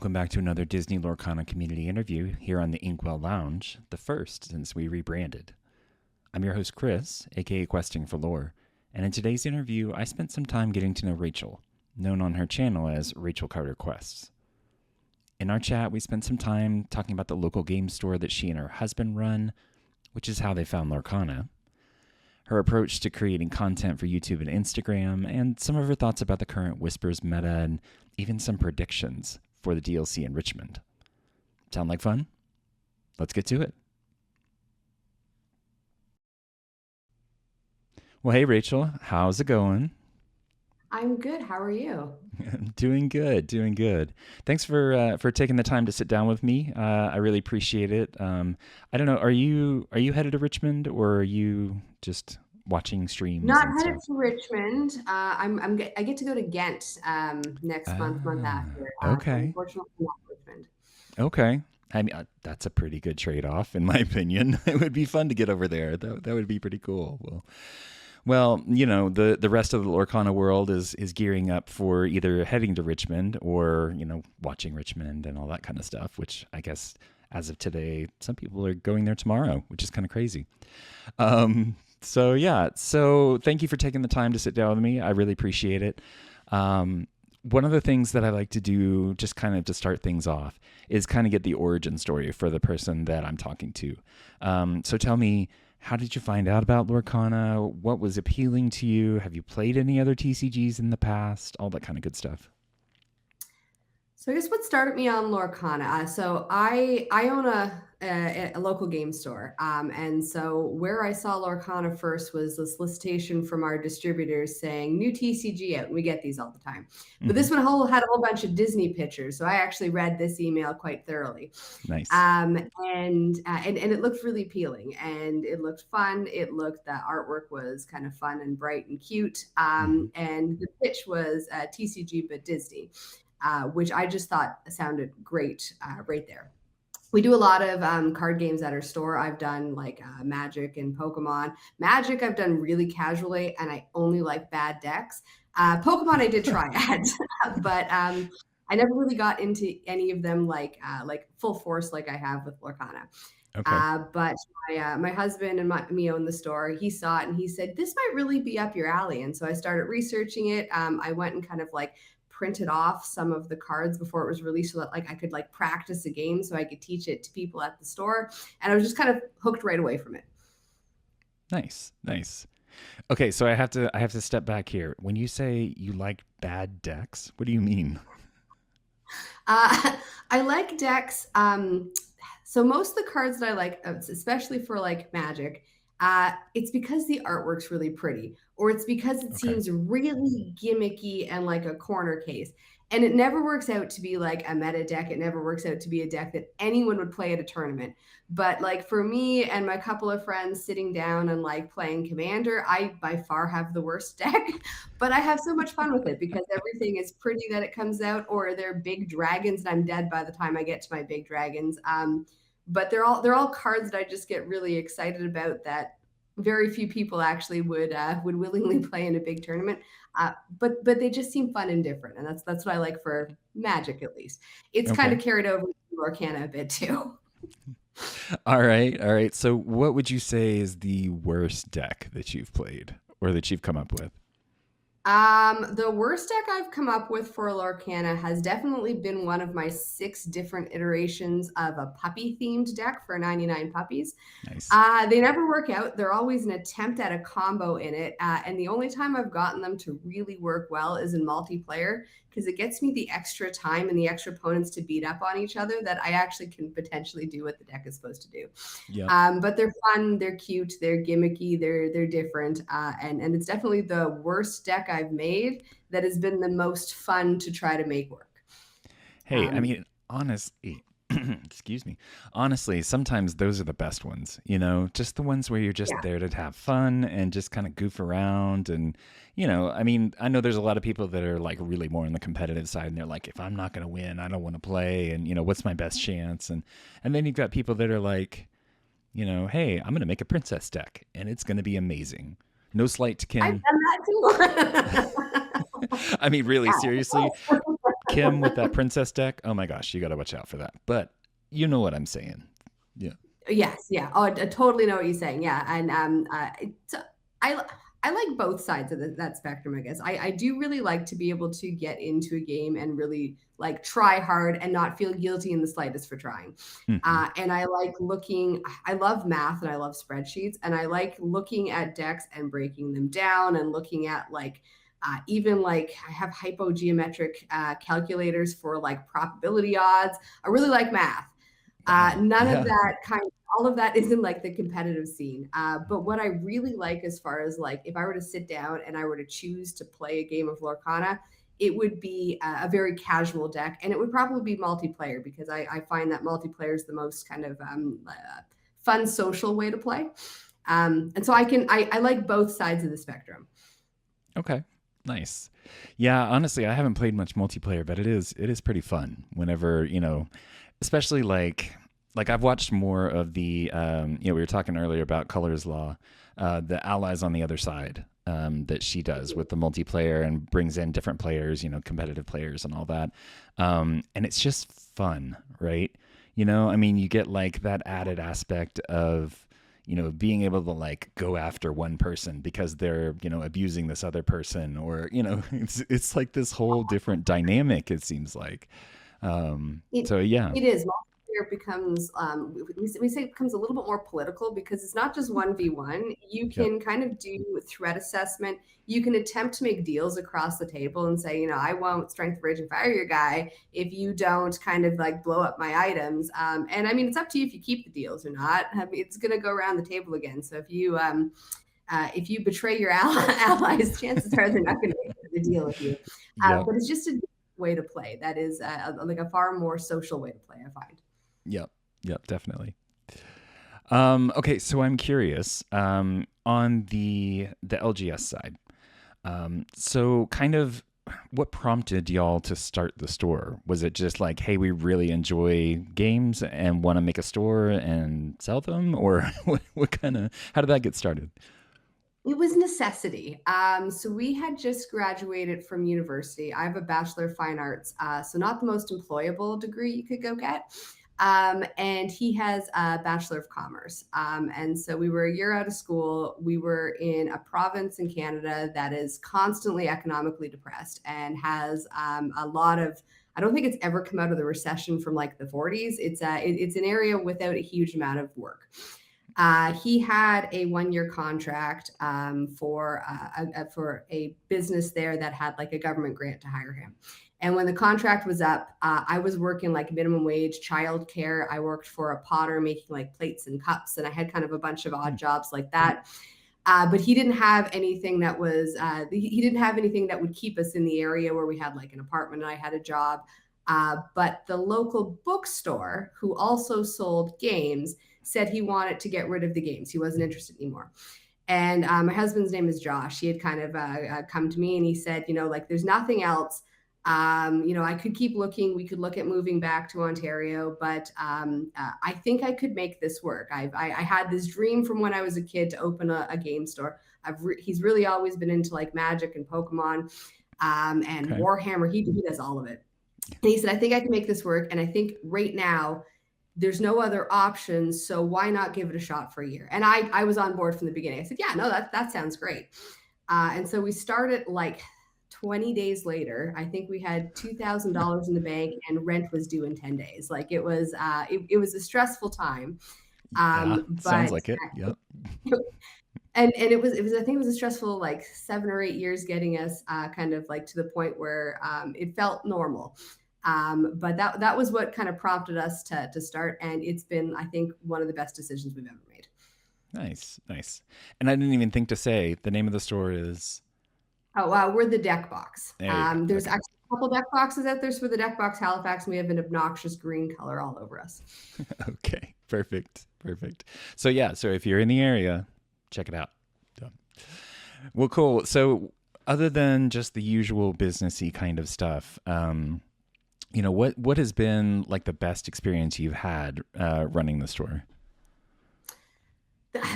welcome back to another Disney Lorcana community interview here on the Inkwell Lounge, the first since we rebranded. I'm your host, Chris, aka Questing for Lore, and in today's interview, I spent some time getting to know Rachel, known on her channel as Rachel Carter Quests. In our chat, we spent some time talking about the local game store that she and her husband run, which is how they found Lorcana, her approach to creating content for YouTube and Instagram, and some of her thoughts about the current Whispers meta and even some predictions for the DLC in Richmond. Sound like fun? Let's get to it. Well, hey, Rachel, how's it going? I'm good. How are you? Doing good. Thanks for taking the time to sit down with me. I really appreciate it. I don't know, are you headed to Richmond, or are you just watching streams Not and headed stuff? to Richmond. I get to go to Ghent next month Ah, after. So okay. unfortunately, not Richmond. Okay. I mean, that's a pretty good trade-off, in my opinion. It would be fun to get over there. That would be pretty cool. Well, you know, the rest of the Lorcana world is gearing up for either heading to Richmond or, you know, watching Richmond and all that kind of stuff, which I guess as of today, some people are going there tomorrow, which is kind of crazy. So thank you for taking the time to sit down with me. I really appreciate it. One of the things that I like to do, just kind of to start things off, is kind of get the origin story for the person that I'm talking to. So tell me, how did you find out about Lorcana? What was appealing to you? Have you played any other TCGs in the past? All that kind of good stuff. So I guess what started me on Lorcana. So I own a local game store, and so where I saw Lorcana first was the solicitation from our distributors saying new TCG out. And we get these all the time, but Mm-hmm. this one had a whole bunch of Disney pictures. So I actually read this email quite thoroughly, Nice. and it looked really appealing, and it looked fun. It looked The artwork was kind of fun and bright and cute, Mm-hmm. and the pitch was TCG but Disney. Which I just thought sounded great right there. We do a lot of card games at our store. I've done like Magic and Pokemon. Magic, I've done really casually, and I only like bad decks. Pokemon, I did try at, but I never really got into any of them like full force like I have with Lorcana. Okay. But my husband and me own the store. He saw it and he said, "This might really be up your alley." And so I started researching it. I went and kind of like printed off some of the cards before it was released so that like I could like practice a game so I could teach it to people at the store. And I was just kind of hooked right away from it. Nice. Okay, so I have to step back here. When you say you like bad decks, what do you mean? I like decks. So most of the cards that I like, especially for like Magic, it's because the artwork's really pretty, or it's because it Okay. seems really gimmicky and like a corner case. And it never works out to be like a meta deck. It never works out to be a deck that anyone would play at a tournament. But like for me and my couple of friends sitting down and like playing Commander, I by far have the worst deck, but I have so much fun with it because everything is pretty that it comes out, or they're big dragons and I'm dead by the time I get to my big dragons. But they're all cards that I just get really excited about that very few people actually would willingly play in a big tournament. But they just seem fun and different, and that's what I like for Magic at least. It's kind Okay. of carried over to Lorcana a bit too. All right. So, what would you say is the worst deck that you've played or that you've come up with? The worst deck I've come up with for Lorcana has definitely been one of my 6 different iterations of a puppy themed deck for 99 puppies. Nice. They never work out. They're always an attempt at a combo in it. And the only time I've gotten them to really work well is in multiplayer because it gets me the extra time and the extra opponents to beat up on each other that I actually can potentially do what the deck is supposed to do. Yep. But they're fun, they're cute, they're gimmicky, they're different, and it's definitely the worst deck I've made that has been the most fun to try to make work. Hey, I Um, mean, honestly, excuse me. Honestly, sometimes those are the best ones, you know, just the ones where you're just yeah, there to have fun and just kind of goof around. And, you know, I mean, I know there's a lot of people that are like really more on the competitive side and they're like, if I'm not going to win, I don't want to play. And, you know, what's my best chance? And then you've got people that are like, you know, hey, I'm going to make a princess deck and it's going to be amazing. No slight to I've Kim. done that too. I mean, really, Yeah. seriously, Kim with that princess deck. Oh my gosh, you got to watch out for that. But you know what I'm saying. Yeah. Yes, yeah. Oh, I totally know what you're saying. Yeah, and I I like both sides of that spectrum. I guess I do really like to be able to get into a game and really like try hard and not feel guilty in the slightest for trying. Hmm. And I like looking. I love math and I love spreadsheets, and I like looking at decks and breaking them down and looking at like. Even like I have hypogeometric calculators for like probability odds. I really like math. Wow. None of Yeah. that all of that is in like the competitive scene. But what I really like as far as like if I were to sit down and I were to choose to play a game of Lorcana, it would be a very casual deck, and it would probably be multiplayer because I find that multiplayer is the most kind of fun social way to play. And so I like both sides of the spectrum. Okay. Nice. Yeah, honestly, I haven't played much multiplayer, but it is pretty fun whenever, especially like I've watched more of the we were talking earlier about Color's Law, the allies on the other side that she does with the multiplayer and brings in different players, competitive players and all that. And it's just fun, right? I mean, you get like that added aspect of being able to like go after one person because they're, abusing this other person, or, it's like this whole different dynamic, it seems like. It So yeah. it is. Multiplayer becomes we say it becomes a little bit more political because it's not just 1v1. You Yep. can kind of do threat assessment. You can attempt to make deals across the table and say, I won't strength rage and fire your guy if you don't kind of like blow up my items. And I mean, it's up to you if you keep the deals or not. I mean, it's going to go around the table again. So if you betray your allies, chances are they're not going to make the deal with you. Yep. But it's just a way to play. That is like a far more social way to play, I find. Yep. Yep. Definitely. Okay, so I'm curious on the LGS side. So kind of what prompted y'all to start the store? Was it just like, hey, we really enjoy games and want to make a store and sell them, or what kind of how did that get started? It was necessity. So we had just graduated from university. I have a Bachelor of Fine Arts, so not the most employable degree you could go get. And he has a Bachelor of Commerce. And so we were a year out of school. We were in a province in Canada that is constantly economically depressed and has a lot of. I don't think it's ever come out of the recession from like the 40s. It's an area without a huge amount of work. He had a 1-year contract for a business there that had like a government grant to hire him. And when the contract was up, I was working like minimum wage childcare. I worked for a potter making like plates and cups, and I had kind of a bunch of odd jobs like that. But he didn't have anything that was he didn't have anything that would keep us in the area where we had like an apartment and I had a job. But the local bookstore, who also sold games, said he wanted to get rid of the games. He wasn't interested anymore. And my husband's name is Josh. He had kind of come to me and he said, like there's nothing else. I could keep looking. We could look at moving back to Ontario, but I think I could make this work. I had this dream from when I was a kid to open a game store. He's really always been into like Magic and Pokemon and Okay. Warhammer. He does all of it. And he said, I think I can make this work. And I think right now there's no other options. So why not give it a shot for a year? And I was on board from the beginning. I said, yeah, no, that sounds great. And so we started like 20 days later. I think we had $2,000 in the bank and rent was due in 10 days. Like it was a stressful time. Yeah, sounds But like it. Yep. and it was I think it was a stressful like 7 or 8 years getting us kind of like to the point where it felt normal. But that was what kind of prompted us to start, and it's been, I think, one of the best decisions we've ever made. Nice, nice. And I didn't even think to say the name of the store is. Oh wow, we're the Deck Box. There you go. There's Okay. actually a couple deck boxes out there. So we're the Deck Box Halifax, and we have an obnoxious green color all over us. Okay. Perfect. Perfect. So yeah, so if you're in the area, check it out. Done. Well, cool. So other than just the usual businessy kind of stuff, what has been like the best experience you've had running the store?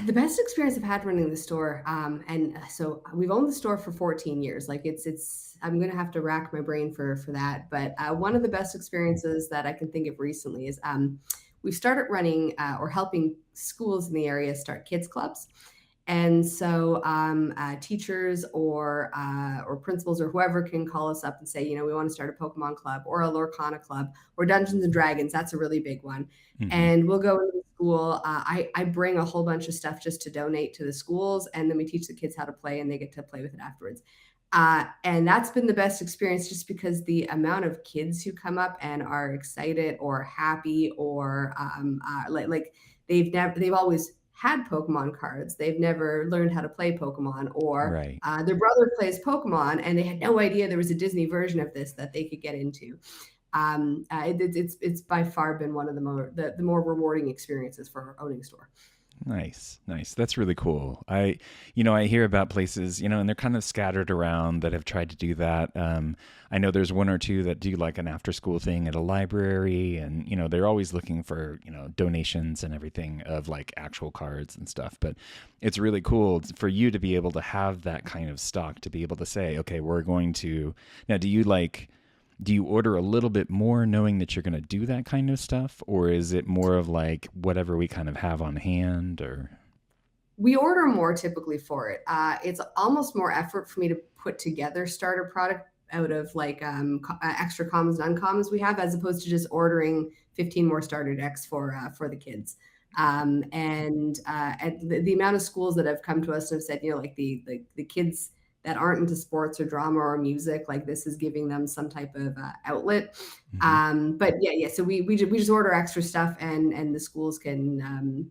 The best experience I've had running the store, and so we've owned the store for 14 years. Like it's. I'm gonna have to rack my brain for that. But one of the best experiences that I can think of recently is we've started running or helping schools in the area start kids clubs. And so teachers or principals or whoever can call us up and say, we want to start a Pokemon club or a Lorcana club or Dungeons and Dragons. That's a really big one. Hmm. And we'll go into the school. I bring a whole bunch of stuff just to donate to the schools, and then we teach the kids how to play, and they get to play with it afterwards. And that's been the best experience, just because the amount of kids who come up and are excited or happy or like they've always had Pokemon cards. They've never learned how to play Pokemon, or Right. their brother plays Pokemon and they had no idea there was a Disney version of this that they could get into. It's by far been one of the more rewarding experiences for owning a store. Nice, nice. That's really cool. I hear about places, and they're kind of scattered around that have tried to do that. I know there's one or two that do like an after school thing at a library, and they're always looking for donations and everything of like actual cards and stuff. But it's really cool for you to be able to have that kind of stock to be able to say, okay, we're going to now. Do you order a little bit more knowing that you're going to do that kind of stuff, or is it more of like whatever we kind of have on hand? Or We order more typically for it. It's almost more effort for me to put together starter product out of like extra commons and uncommons we have, as opposed to just ordering 15 more starter decks for the kids. And the amount of schools that have come to us and have said, like the kids that aren't into sports or drama or music, like this is giving them some type of outlet. Mhm. But yeah. So we just order extra stuff, and the schools can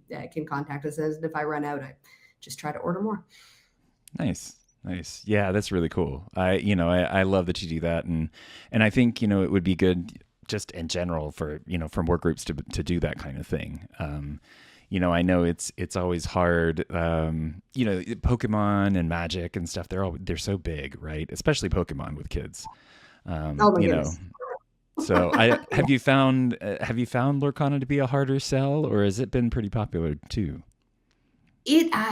contact us. And if I run out, I just try to order more. Nice. Nice. Yeah, that's really cool. I love that you do that, and I think it would be good just in general for more groups to do that kind of thing. I know it's always hard. Pokemon and Magic and stuff. They're so big, right? Especially Pokemon with kids. Oh my You know. goodness. So I have you found Lorcana to be a harder sell, or has it been pretty popular too?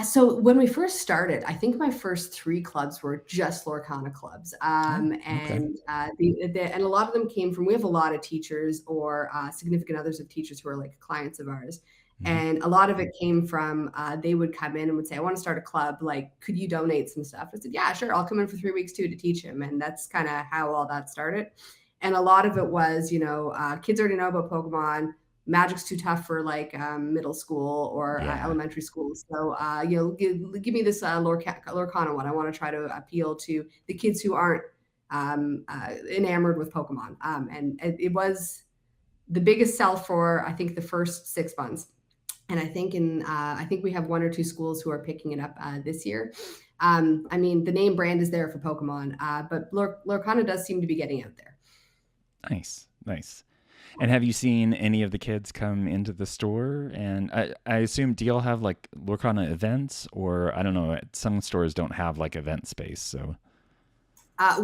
So when we first started, I think my first three clubs were just Lorcana clubs, Oh, okay. and a lot of them came from. We have a lot of teachers or significant others of teachers who are like clients of ours, Hmm. and a lot of it came from they would come in and would say, "I want to start a club. Like, could you donate some stuff?" I said, "Yeah, sure. I'll come in for 3 weeks too to teach him," and that's kind of how all that started. And a lot of it was, kids already know about Pokemon. Magic's too tough for like middle school or Yeah. elementary school. So, give me this Lorcana one. I want to try to appeal to the kids who aren't enamored with Pokemon. And it was the biggest sell for, I think, the first 6 months. And I think we have one or two schools who are picking it up this year. I mean, the name brand is there for Pokemon, but Lorcana does seem to be getting out there. Nice. Nice. And have you seen any of the kids come into the store? And I assume, do y'all have like Lorcana events, or I don't know, some stores don't have like event space. So I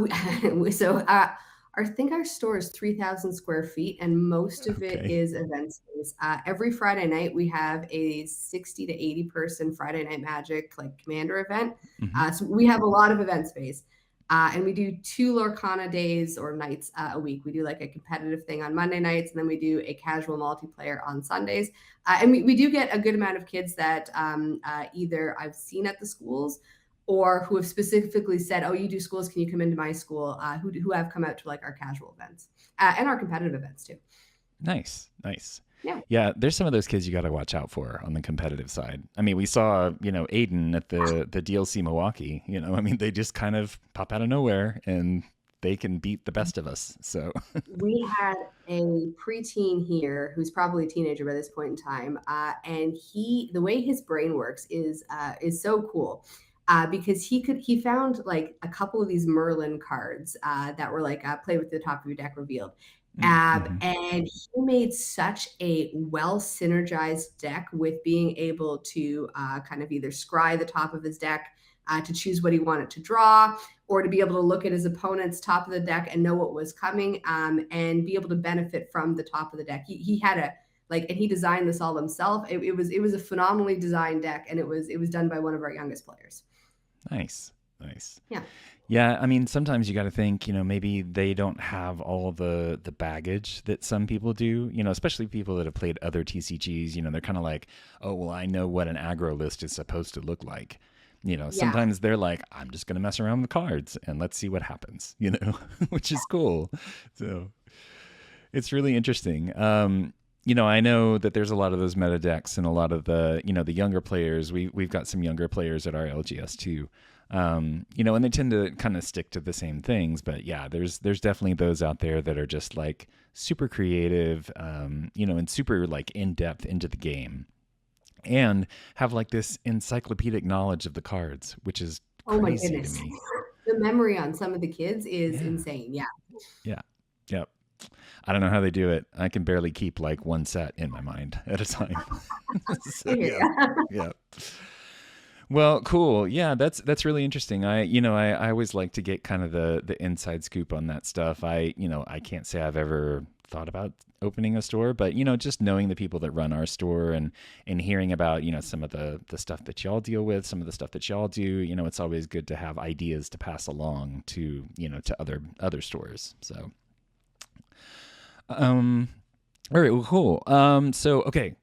think our store is 3,000 square feet, and most of it okay. is event space. Every Friday night, we have a 60 to 80 person Friday Night Magic like commander event. Hmm. So we have a lot of event space. And we do two Lorcana days or nights a week. We do like a competitive thing on Monday nights, and then we do a casual multiplayer on Sundays. And we do get a good amount of kids that either I've seen at the schools or who have specifically said, "Oh, you do schools? Can you come into my school?" Who have come out to like our casual events and our competitive events too. Nice. Nice. Yeah. Yeah, there's some of those kids you got to watch out for on the competitive side. I mean, we saw, Aiden at the DLC Milwaukee. I mean, they just kind of pop out of nowhere and they can beat the best of us. So, We had a preteen here who's probably a teenager by this point in time, and the way his brain works is so cool. Because he found like a couple of these Merlin cards that were like play with the top of your deck revealed. mm-hmm. And he made such a well synergized deck with being able to kind of either scry the top of his deck to choose what he wanted to draw, or to be able to look at his opponent's top of the deck and know what was coming, and be able to benefit from the top of the deck. He had like, and he designed this all himself. It was a phenomenally designed deck, and it was done by one of our youngest players. Nice. Nice. Yeah. Yeah, I mean, sometimes you got to think, maybe they don't have all the baggage that some people do, especially people that have played other TCGs, they're kind of like, oh, well, I know what an aggro list is supposed to look like. Yeah. Sometimes they're like, I'm just going to mess around with the cards and let's see what happens, which is cool. So it's really interesting. I know that there's a lot of those meta decks and a lot of the younger players. We've got some younger players at our LGS too. And they tend to kind of stick to the same things, but yeah, there's definitely those out there that are just like super creative, and super like in depth into the game, and have like this encyclopedic knowledge of the cards, which is Oh my crazy to goodness. me. The memory on some of the kids is Yeah, insane. Yeah. yeah, yep. I don't know how they do it. I can barely keep like one set in my mind at a time. So I hear yeah, ya. yeah. Well, cool. Yeah, that's really interesting. I always like to get kind of the inside scoop on that stuff. I can't say I've ever thought about opening a store, but just knowing the people that run our store and hearing about, some of the stuff that y'all deal with, some of the stuff that y'all do, it's always good to have ideas to pass along to, to other stores. So, all right, well, cool. So okay,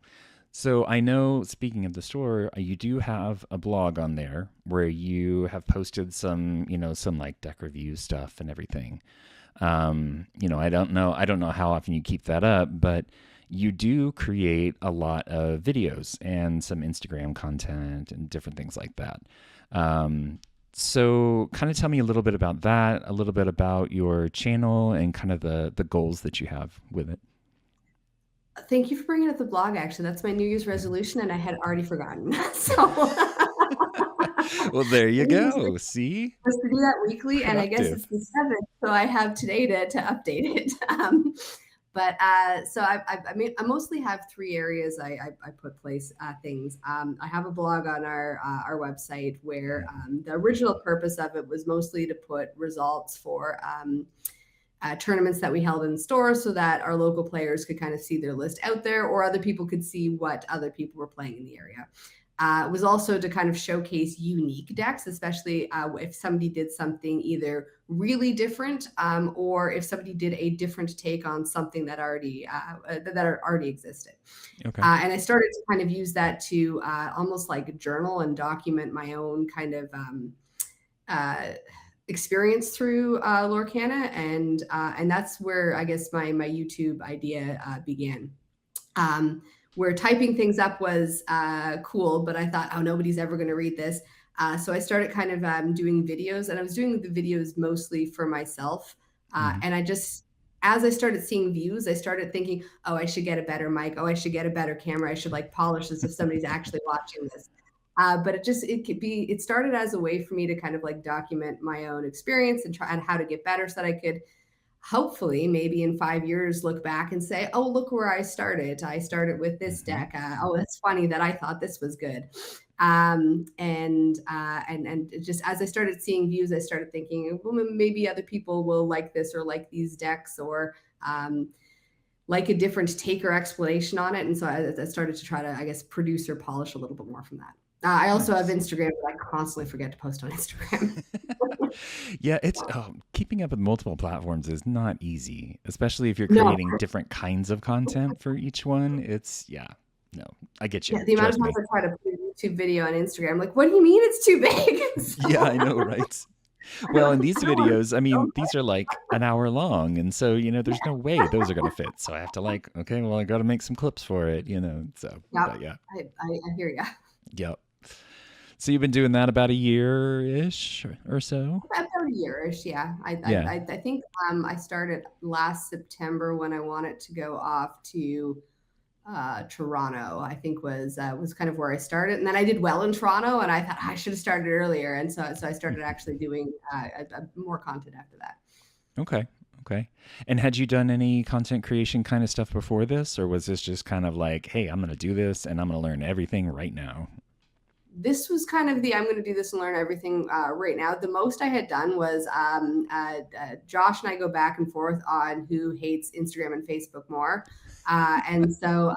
so I know, speaking of the store, you do have a blog on there where you have posted some like deck review stuff and everything. I don't know how often you keep that up, but you do create a lot of videos and some Instagram content and different things like that. So kind of tell me a little bit about that, a little bit about your channel and kind of the goals that you have with it. Thank you for bringing up the blog. Actually, that's my New Year's Yeah. resolution, and I had already forgotten. So Well, there you I'm go. See? supposed to do that weekly, and I guess it's Productive. the 7th, so I have today to update it. But so I mean, I mostly have 3 areas I put place things. I have a blog on our website where the original purpose of it was mostly to put results for tournaments that we held in store so that our local players could kind of see their list out there, or other people could see what other people were playing in the area. It was also to kind of showcase unique decks, especially if somebody did something either really different, or if somebody did a different take on something that already existed. Okay. And I started to kind of use that to almost like journal and document my own kind of uh, experience through Lorcana, and that's where I guess my YouTube idea began. Where typing things up was cool, but I thought, oh, nobody's ever going to read this. So I started kind of doing videos, and I was doing the videos mostly for myself. Mm-hmm. And as I started seeing views, I started thinking, oh, I should get a better mic. Oh, I should get a better camera. I should like polish this if somebody's actually watching this. But it started as a way for me to kind of like document my own experience and try and how to get better so that I could hopefully maybe in 5 years look back and say, oh, look where I started with this Mm-hmm. deck. Oh, that's funny that I thought this was good. And just as I started seeing views, I started thinking, well, maybe other people will like this or like these decks, or like a different take or explanation on it. And so I started to try to, I guess, produce or polish a little bit more from that. I also have Nice. Instagram, but I constantly forget to post on Instagram. Yeah, it's keeping up with multiple platforms is not easy, especially if you're No, creating different kinds of content for each one. Yeah, no, I get you. yeah, the amount of Trust times me. I try to put a YouTube video on Instagram, I'm like, what do you mean it's too big? Yeah, So I know, right? I'm Well, and like, these I don't want videos, I to. mean, these are like an hour long, and so there's no way those are gonna fit. So I have to like, okay, well, I got to make some clips for it. So, Yeah, but yeah, I hear you. yep. So you've been doing that about a year-ish or so? About a yearish, yeah. Yeah. I think I started last September when I wanted to go off to Toronto. I think was kind of where I started, and then I did well in Toronto, and I thought I should have started earlier, and so I started actually doing more content after that. Okay. Okay. And had you done any content creation kind of stuff before this, or was this just kind of like, hey, I'm going to do this and I'm going to learn everything right now? this was kind of the I'm going to do this and learn everything right now. The most I had done was Josh and I go back and forth on who hates Instagram and Facebook more. And so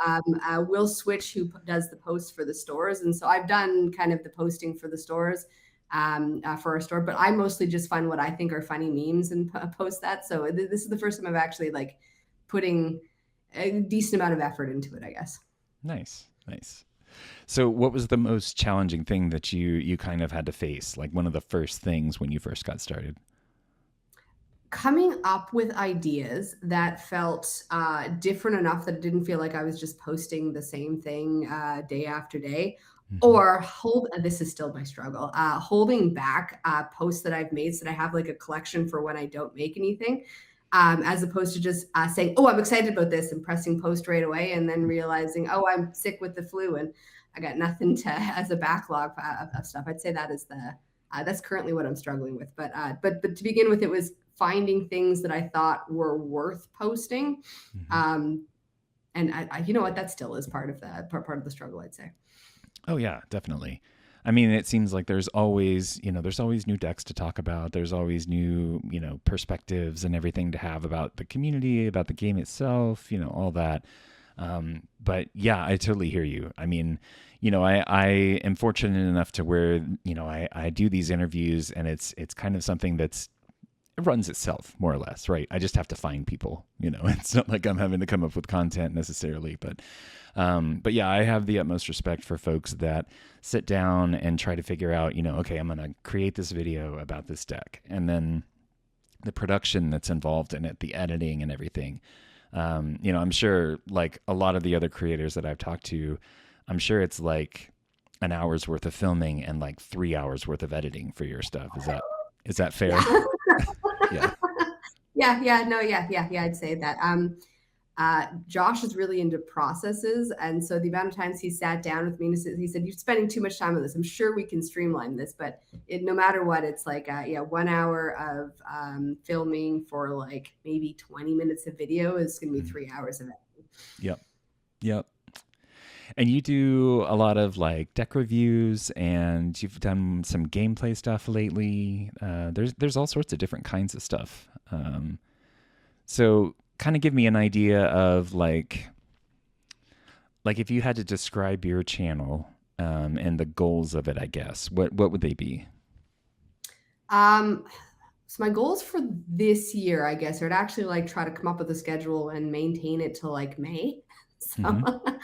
we'll switch who does the posts for the stores. And so I've done kind of the posting for the stores for our store, but I mostly just find what I think are funny memes and post that. So this is the first time I've actually like putting a decent amount of effort into it, I guess. Nice, nice. So, what was the most challenging thing that you kind of had to face? Like one of the first things when you first got started? Coming up with ideas that felt different enough that it didn't feel like I was just posting the same thing day after day, Hmm. or this is still my struggle, holding back posts that I've made so that I have like a collection for when I don't make anything, as opposed to just saying, oh, I'm excited about this and pressing post right away and then realizing, oh, I'm sick with the flu and I got nothing to as a backlog of stuff. I'd say that is the that's currently what I'm struggling with. But to begin with, it was finding things that I thought were worth posting. Hmm. Um, and you know what, that still is part of the part of the struggle, I'd say. Oh yeah, definitely. I mean, it seems like there's always, there's always new decks to talk about. There's always new, perspectives and everything to have about the community, about the game itself, all that. But yeah, I totally hear you. I mean, I am fortunate enough to where, I do these interviews and it's kind of something that's it runs itself more or less, right? I just have to find people, it's not like I'm having to come up with content necessarily, but yeah, I have the utmost respect for folks that sit down and try to figure out, okay, I'm going to create this video about this deck, and then the production that's involved in it, the editing and everything. I'm sure like a lot of the other creators that I've talked to, I'm sure it's like an hour's worth of filming and like 3 hours worth of editing for your stuff. Is that fair? Yeah. Yeah. Yeah, no, yeah, I'd say that. Josh is really into processes. And so the amount of times he sat down with me and he said, you're spending too much time on this. I'm sure we can streamline this, but no matter what, it's like, yeah, 1 hour of filming for like maybe 20 minutes of video is going to be Mhm. 3 hours of it. Yep. Yep. And you do a lot of like deck reviews, and you've done some gameplay stuff lately. There's all sorts of different kinds of stuff. So kind of give me an idea of like if you had to describe your channel and the goals of it, I guess what would they be? Um, so my goals for this year, I guess, are to actually like try to come up with a schedule and maintain it till like May. So Mm-hmm.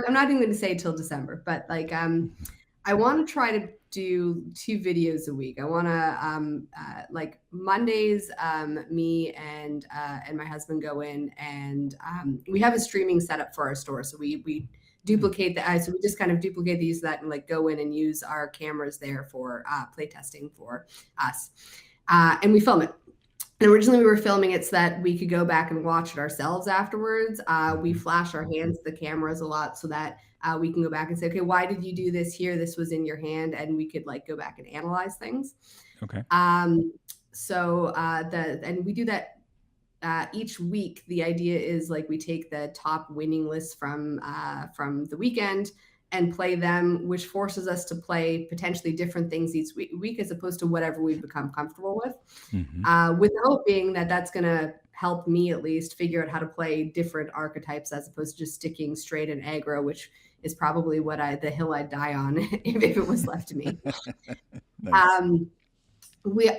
I'm not even going to say till December, but like I want to try to do 2 videos a week. I want to like Mondays, me and my husband go in and we have a streaming setup for our store, so we duplicate the so we just kind of duplicate the use of that and like go in and use our cameras there for play testing for us, and we film it. And originally we were filming it so that we could go back and watch it ourselves afterwards. We Mm-hmm. flash our hands to the cameras a lot so that we can go back and say, okay, why did you do this here? This was in your hand, and we could like go back and analyze things. Okay. Um, and we do that each week. The idea is like we take the top winning lists from the weekend and play them, which forces us to play potentially different things each week as opposed to whatever we've become comfortable Mm-hmm. with the hope being that that's going to help me at least figure out how to play different archetypes as opposed to just sticking straight in aggro, which is probably the hill I'd die on if it was left to me. Nice. Um,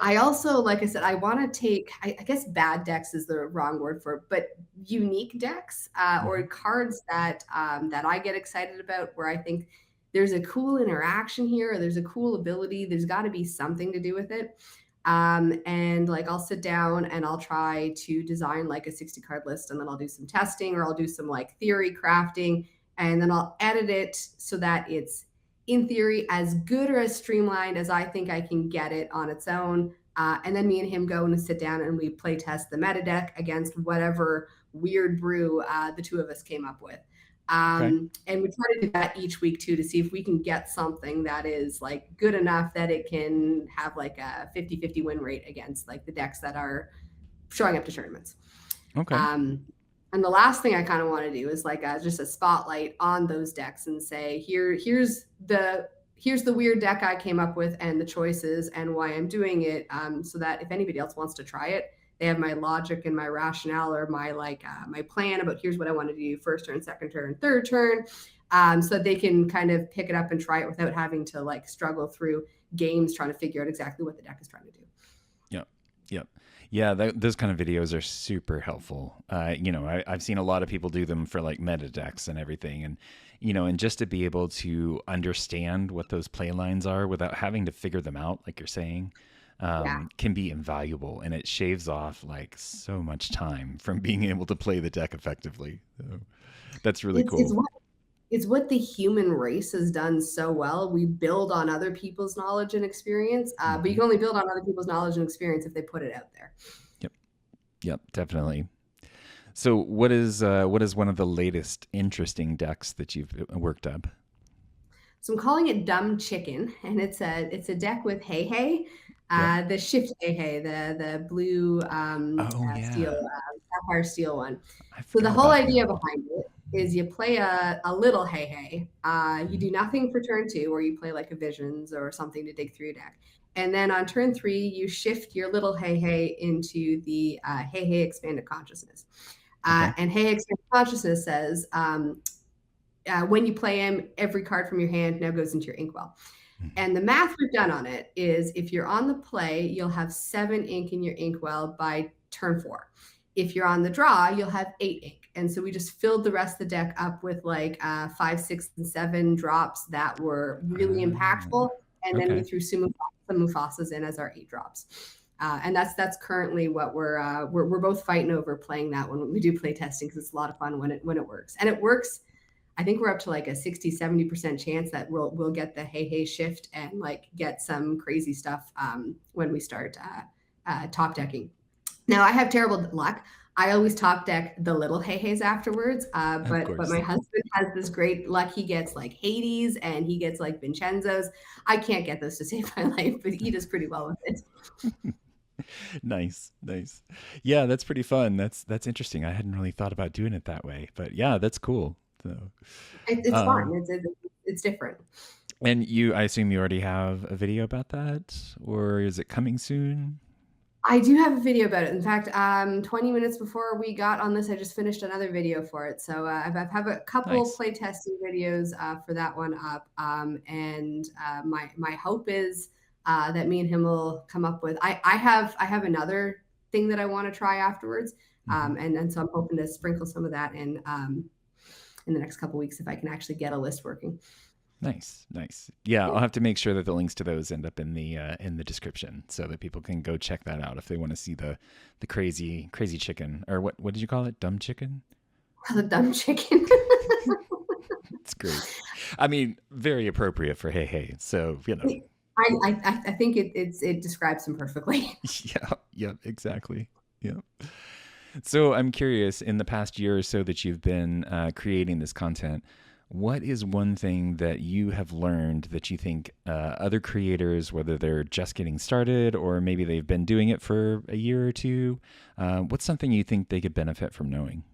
I also, like I said, I want to take, I guess bad decks is the wrong word for it, but unique decks or Mm-hmm. cards that I get excited about, where I think there's a cool interaction here, or there's a cool ability, there's got to be something to do with it. And like I'll sit down and I'll try to design like a 60 card list, and then I'll do some testing, or I'll do some like theory crafting, and then I'll edit it so that it's in theory as good or as streamlined as I think I can get it on its own. And then me and him go and sit down and we play test the meta deck against whatever weird brew the two of us came up with. Okay. And we try to do that each week too, to see if we can get something that is like good enough that it can have like a 50-50 win rate against like the decks that are showing up to tournaments. Okay. Um, and the last thing I kind of want to do is like just a spotlight on those decks and say, here's the weird deck I came up with and the choices and why I'm doing it, so that if anybody else wants to try it, they have my logic and my rationale, or my my plan about here's what I want to do first turn, second turn, third turn, so that they can kind of pick it up and try it without having to like struggle through games trying to figure out exactly what the deck is trying to do. Yep. Yep. Yeah, those kind of videos are super helpful. I've seen a lot of people do them for like meta decks and everything, and just to be able to understand what those play lines are without having to figure them out, like you're saying, Yeah. can be invaluable, and it shaves off like so much time from being able to play the deck effectively. So that's really It's cool. what it's what the human race has done so well. We build on other people's knowledge and experience, but you Hmm. can only build on other people's knowledge and experience if they put it out there. Yep. Yep. Definitely. So, what is one of the latest interesting decks that you've worked up? So I'm calling it Dumb Chicken, and it's a deck with Hey Hey, Yep. the shift Hey Hey, the blue Oh steel, yeah, sapphire steel one. I So the forgot whole about him. idea behind it is you play a little Hey Hey. You Mhm. do nothing for turn two, or you play like a Visions or something to dig through your deck. And then on turn three, you shift your little Hey Hey into the Hey Hey Expanded Consciousness. Okay. And Hey Hey Expanded Consciousness says, when you play him, every card from your hand now goes into your inkwell. Mhm. And the math we've done on it is if you're on the play, you'll have 7 ink in your inkwell by turn 4. If you're on the draw, you'll have 8 ink. And so we just filled the rest of the deck up with like 5, 6, and 7 drops that were really impactful. And then we Okay. threw some Mufasas in as our 8 drops. And that's currently what we're both fighting over, playing that when we do play testing, because it's a lot of fun when it works. And it works. I think we're up to like a 60-70% chance that we'll get the Hey Hey shift and like get some crazy stuff when we start top decking. Now I have terrible luck. I always top deck the little Hey Heys afterwards, Of but course. my husband has this great luck. He gets like Hades and he gets like Vincenzo's. I can't get those to save my life, but he does pretty well with it. Nice, nice. Yeah, that's pretty fun. That's interesting. I hadn't really thought about doing it that way, but yeah, that's cool. So, It's fun. um, It's different. and I assume you already have a video about that, or is it coming soon? I do have a video about it. In fact, 20 minutes before we got on this, I just finished another video for it. So I've have a couple Nice. play testing videos for that one up, and my hope is that me and him will come up with. I have another thing that I want to try afterwards, Hmm. and so I'm hoping to sprinkle some of that in the next couple weeks if I can actually get a list working. Nice, nice. Yeah, I'll have to make sure that the links to those end up in the description so that people can go check that out if they want to see the crazy chicken, or what did you call it? Dumb chicken? The dumb chicken. It's great. I mean, very appropriate for Hey Hey. So, I think it describes him perfectly. yeah, yeah, exactly. Yeah. So I'm curious, in the past year or so that you've been creating this content, what is one thing that you have learned that you think other creators, whether they're just getting started or maybe they've been doing it for a year or two, what's something you think they could benefit from knowing?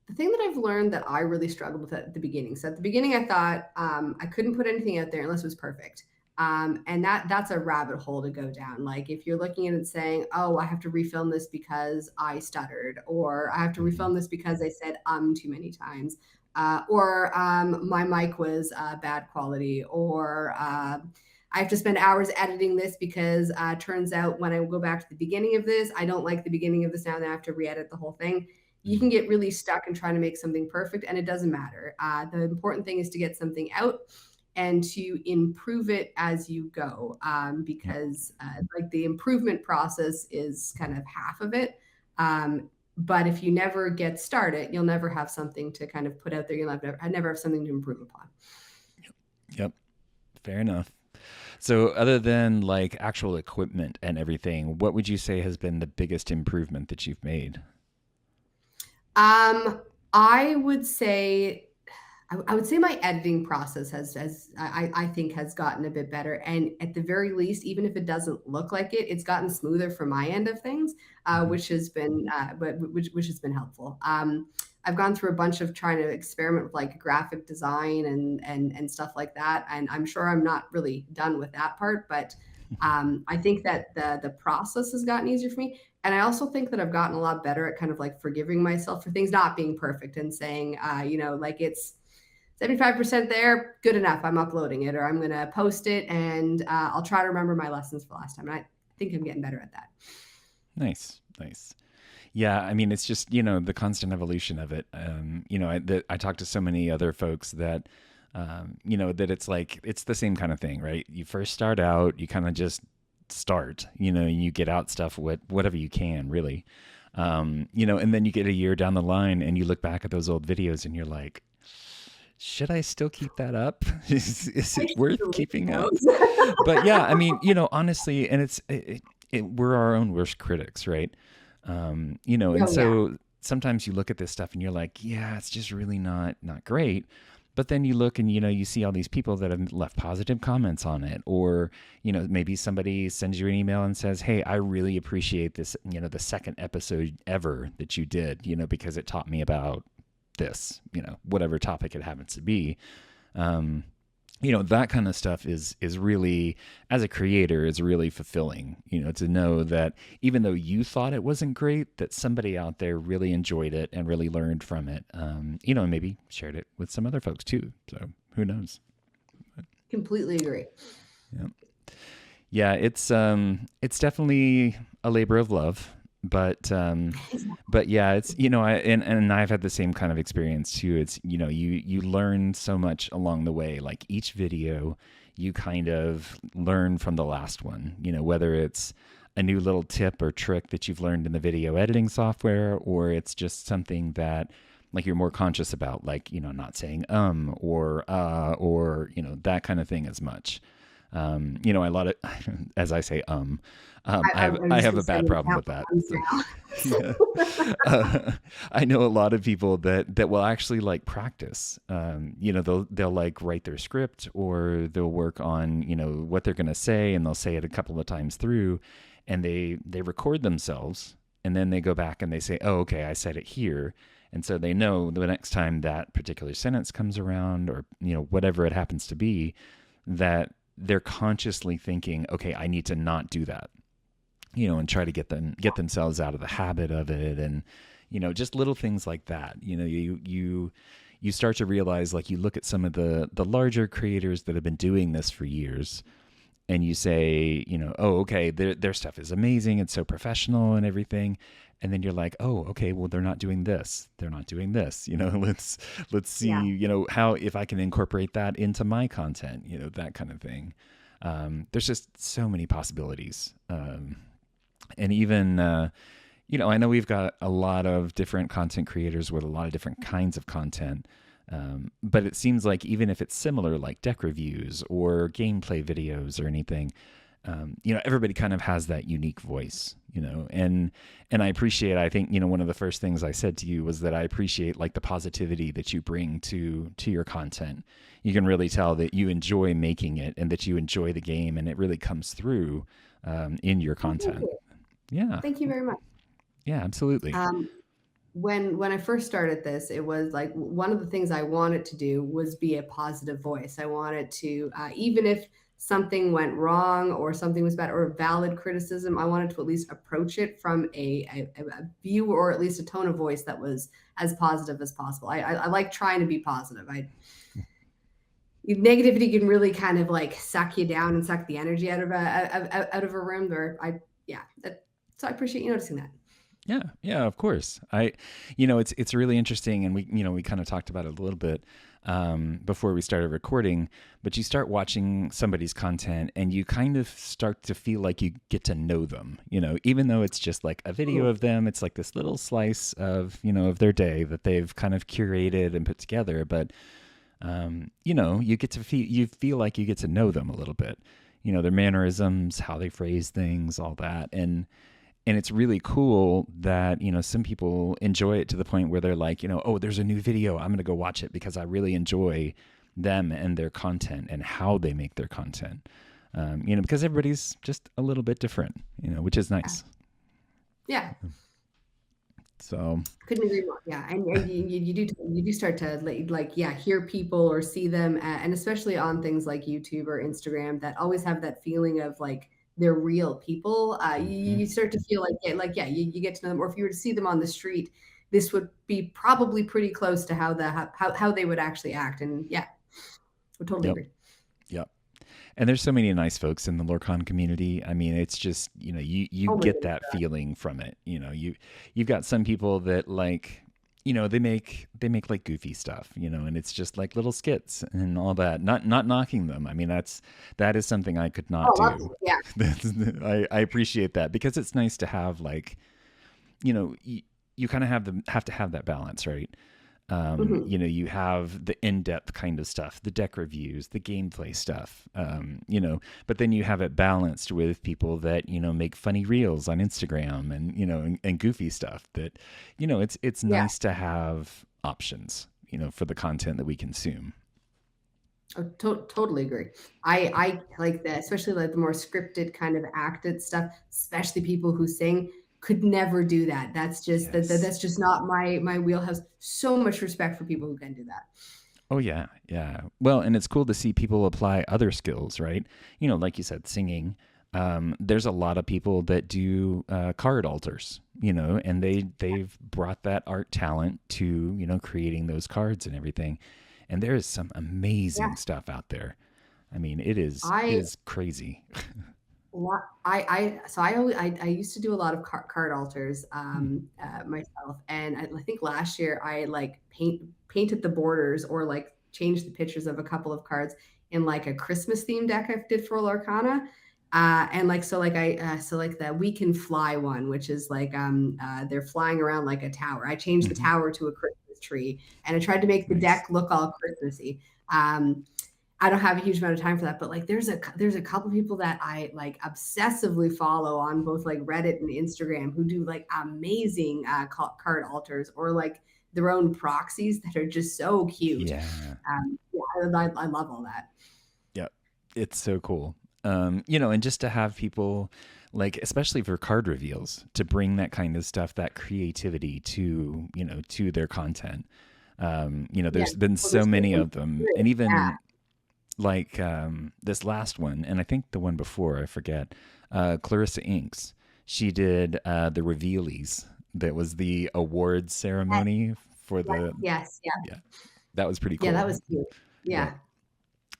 The thing that I've learned that I really struggled with at the beginning. So at the beginning, I thought I couldn't put anything out there unless it was perfect. And that's a rabbit hole to go down. Like if you're looking at it saying, "Oh, I have to refilm this because I stuttered," or "I have to Hmm. refilm this because I said too many times," or "My mic was bad quality," or "I have to spend hours editing this because turns out when I go back to the beginning of this, I don't like the beginning of this now, and I have to re-edit the whole thing." You can Hmm. get really stuck in trying to make something perfect, and it doesn't matter. The important thing is to get something out and to improve it as you go, Yep. because like the improvement process is kind of half of it. But if you never get started, you'll never have something to kind of put out there. Never have something to improve upon. Yep. Fair enough. So, other than like actual equipment and everything, what would you say has been the biggest improvement that you've made? Um, I would say I would say my editing process I think has gotten a bit better, and at the very least, even if it doesn't look like it, it's gotten smoother from my end of things, Hmm. which has been which has been helpful. I've gone through a bunch of trying to experiment with like graphic design and stuff like that. And I'm sure I'm not really done with that part, but I think that the process has gotten easier for me. And I also think that I've gotten a lot better at kind of like forgiving myself for things not being perfect and saying, like it's 75% there, good enough. I'm uploading it, or I'm going to post it, and I'll try to remember my lessons for last time. And I think I'm getting better at that. Nice, nice. Yeah, I mean, it's just, the constant evolution of it. I talk to so many other folks that, that it's like, it's the same kind of thing, right? You first start out, you kind of just start, and you get out stuff, whatever you can, really. And then you get a year down the line and you look back at those old videos and you're like, should I still keep that up? Is it worth keeping up? But yeah, I mean, honestly, and we're our own worst critics, right? And Oh, yeah. so sometimes you look at this stuff and you're like, yeah, it's just really not great. But then you look and you see all these people that have left positive comments on it, or maybe somebody sends you an email and says, hey, I really appreciate this, the second episode ever that you did, because it taught me about this, whatever topic it happens to be. That kind of stuff is really, as a creator, is really fulfilling, to know that even though you thought it wasn't great, that somebody out there really enjoyed it and really learned from it, and maybe shared it with some other folks too. So who knows? Completely agree. Yeah. Yeah, it's definitely a labor of love, but yeah, it's and I've had the same kind of experience too. It's you learn so much along the way. Like each video, you kind of learn from the last one. Whether it's a new little tip or trick that you've learned in the video editing software, or it's just something that like you're more conscious about, like not saying or that kind of thing as much. A lot of, as I say, I'm I just have going a to say bad problem with that. Yeah. I know a lot of people that will actually like practice. They'll like write their script, or they'll work on what they're going to say, and they'll say it a couple of times through, and they record themselves, and then they go back and they say, oh, okay, I said it here. And so they know the next time that particular sentence comes around, or whatever it happens to be, that they're consciously thinking, okay, I need to not do that, and try to get themselves out of the habit of it. And, just little things like that, you start to realize, like, you look at some of the larger creators that have been doing this for years, and you say, oh, okay, their stuff is amazing. It's so professional and everything. And then you're like, oh, okay, well, they're not doing this. They're not doing this. Let's see, Yeah. how, if I can incorporate that into my content, that kind of thing. There's just so many possibilities. And even, I know we've got a lot of different content creators with a lot of different kinds of content. But it seems like even if it's similar, like deck reviews or gameplay videos or anything, everybody kind of has that unique voice, and I appreciate, I think, one of the first things I said to you was that I appreciate like the positivity that you bring to your content. You can really tell that you enjoy making it and that you enjoy the game, and it really comes through in your Well, thank content. you. Yeah. Thank you very much. Yeah, absolutely. Um, when I first started this, it was like one of the things I wanted to do was be a positive voice. I wanted to, even if something went wrong or something was bad or a valid criticism, I wanted to at least approach it from a view, or at least a tone of voice that was as positive as possible. I like trying to be positive. Negativity can really kind of like suck you down and suck the energy out of a room. So I appreciate you noticing that. Yeah, yeah, of course. It's really interesting, and we kind of talked about it a little bit before we started recording. But you start watching somebody's content, and you kind of start to feel like you get to know them. Even though it's just like a video of them, it's like this little slice of of their day that they've kind of curated and put together. But you feel like you get to know them a little bit. Their mannerisms, how they phrase things, all that, and it's really cool that, some people enjoy it to the point where they're like, oh, there's a new video, I'm going to go watch it because I really enjoy them and their content and how they make their content. Because everybody's just a little bit different, which is nice. Yeah. So, Couldn't agree more. Yeah, and you do start to yeah, hear people or see them, and especially on things like YouTube or Instagram that always have that feeling of like they're real people. mhm. You start to feel like yeah, you get to know them, or if you were to see them on the street, this would be probably pretty close to how they would actually act. And yeah, would totally Yep. agree. Yep. And there's so many nice folks in the Lorcon community. I mean, it's just, you Oh my get goodness. that feeling from it. You've got some people that like, they make like goofy stuff, and it's just like little skits and all that. Not knocking them. I mean, that is something I could not Oh, lots do. of, yeah. I appreciate that because it's nice to have like, you kind of have to have that balance, right? Hmm. You have the in-depth kind of stuff, the deck reviews, the gameplay stuff, but then you have it balanced with people that, make funny reels on Instagram and, and goofy stuff that, it's Yeah. nice to have options, for the content that we consume. Oh, totally agree. I like that, especially like the more scripted kind of acted stuff, especially people who sing could never do that. That's just Yes. that's just not my wheelhouse. So much respect for people who can do that. Oh yeah, yeah. Well, and it's cool to see people apply other skills, right? Like you said, singing. There's a lot of people that do card alters, and they've brought that art talent to creating those cards and everything. And there is some Yeah. amazing stuff out there. I mean, it is it I is crazy. I so I always I used to do a lot of card alters Hmm. myself, and I think last year I like painted the borders or like changed the pictures of a couple of cards in like a Christmas theme deck I did for Lorcana. And like so like the We Can Fly one, which is like they're flying around like a tower. I changed the Hmm. tower to a Christmas tree, and I tried to make the Nice. deck look all Christmassy. I don't have a huge amount of time for that, but like there's a couple people that I like obsessively follow on both like Reddit and Instagram who do like amazing card alters or like their own proxies that are just so cute. Yeah. Yeah, I love all that. Yep. It's so cool. And just to have people like, especially for card reveals, to bring that kind of stuff, that creativity to their content. Yeah, There's been well, there's so many something of them. good. And Yeah, even like this last one, and I think the one before, I forget, Clarissa Inks, she did the revealies. That was the awards ceremony for yes, the, yes, yeah, yeah, that was pretty yeah. cool. That was cute. Yep. Yeah,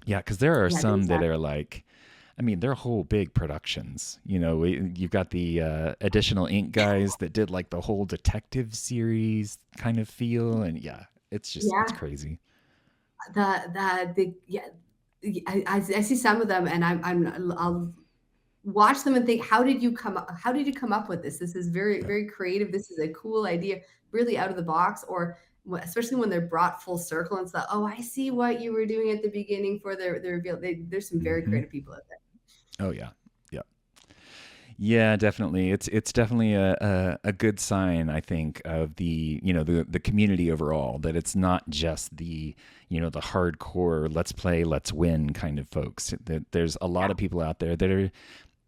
Yeah, because there are yeah. some There's that are like, I mean, they're whole big productions. You've got the additional ink guys that did like the whole detective series kind of feel, and yeah, it's yeah. crazy. The yeah. I see some of them, and I'll watch them and think, how did you come up with this? This is very, Yep. very creative. This is a cool idea, really out of the box, or especially when they're brought full circle and stuff. Oh, I see what you were doing at the beginning for the reveal. There's some very Hmm. creative people out there. Oh yeah. Yep. Yeah, definitely. It's definitely a good sign, I think, of the community overall, that it's not just the hardcore let's play, let's win kind of folks. That there's a lot Yeah, of people out there that are